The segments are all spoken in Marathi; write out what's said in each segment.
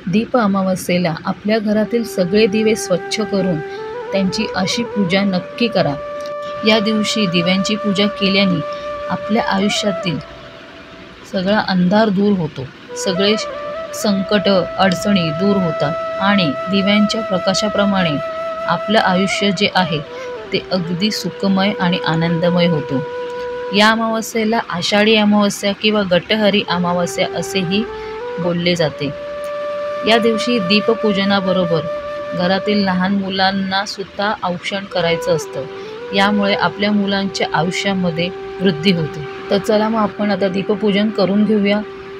दीप अमावस्येला आपल्या घरातील सगळे दिवे स्वच्छ करून त्यांची अशी पूजा नक्की करा। या दिवशी दिव्यांची पूजा केल्याने आपल्या आयुष्यातील सगळा अंधार दूर होतो, सगळे संकट अडचणी दूर होतात आणि दिव्यांच्या प्रकाशाप्रमाणे आपलं आयुष्य जे आहे ते अगदी सुखमय आणि आनंदमय होतो। या अमावस्येला आषाढी अमावस्या किंवा गटहरी अमावस्या असेही बोलले जाते। या दिवशी दीपपूजनाबरोबर घरातील लहान मुलांना सुद्धा औक्षण करायचं असतं। यामुळे आपल्या मुलांच्या आयुष्यामध्ये वृद्धी होते। तर चला मग आपण आता दीपपूजन करून घेऊया।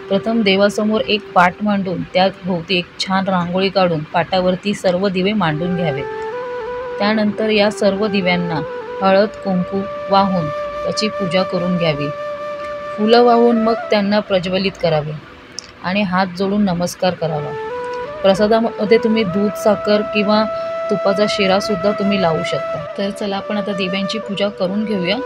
प्रथम देवासमोर एक पाट मांडून त्यात भोवती एक छान रांगोळी काढून पाटावरती सर्व दिवे मांडून घ्यावे। त्यानंतर या सर्व दिव्यांना हळद कुंकू वाहून त्याची पूजा करून घ्यावी। फुलं वाहून मग त्यांना प्रज्वलित करावे आणि हात जोडून नमस्कार करावा। प्रसादामध्ये तुम्ही दूध साखर किंवा तुपाचा शिरा सुद्धा तुम्ही लावू शकता। तर चला आपण आता दिव्यांची पूजा करून घेऊया।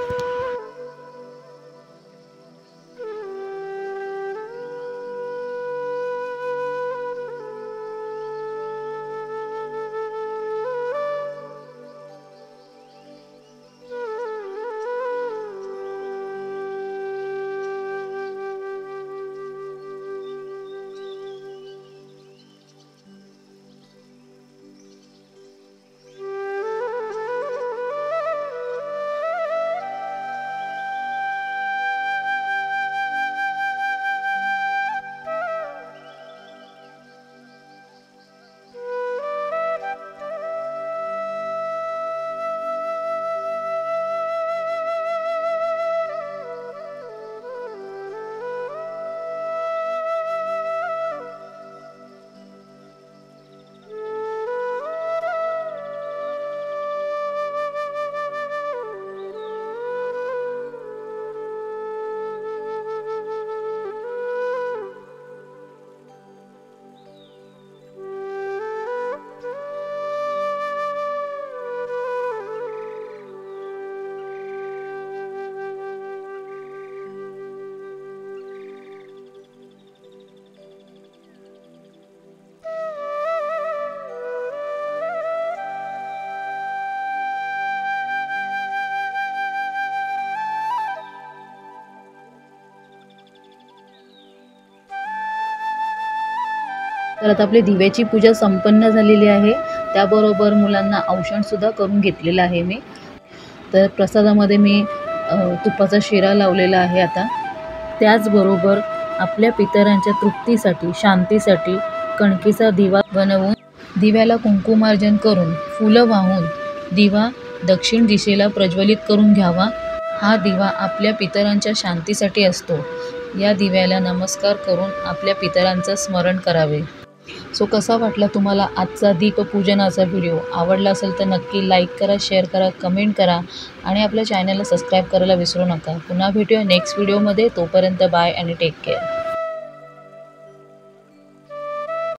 तर आता आपली दिव्याची पूजा संपन्न झालेली आहे। त्याबरोबर मुलांना औक्षण सुद्धा करून घेतलेलं आहे मी। तर प्रसादामध्ये मी तुपाचा शिरा लावलेला आहे आता। त्याचबरोबर आपल्या पितरांच्या तृप्तीसाठी शांतीसाठी कणकेचा दिवा बनवून दिव्याला कुंकुमार्जन करून फुलं वाहून दिवा दक्षिण दिशेला प्रज्वलित करून घ्यावा। हा दिवा आपल्या पितरांच्या शांतीसाठी असतो। या दिव्याला नमस्कार करून आपल्या पितरांचं स्मरण करावे। सो कसा वाटला तुम्हाला आजचा दीपपूजनाचा व्हिडिओ? आवडला असेल तर नक्की लाईक करा, शेअर करा, कमेंट करा आणि आपल्या चॅनलला सबस्क्राईब करायला विसरू नका। पुन्हा भेटूया नेक्स्ट व्हिडिओमध्ये। तोपर्यंत बाय आणि टेक केअर।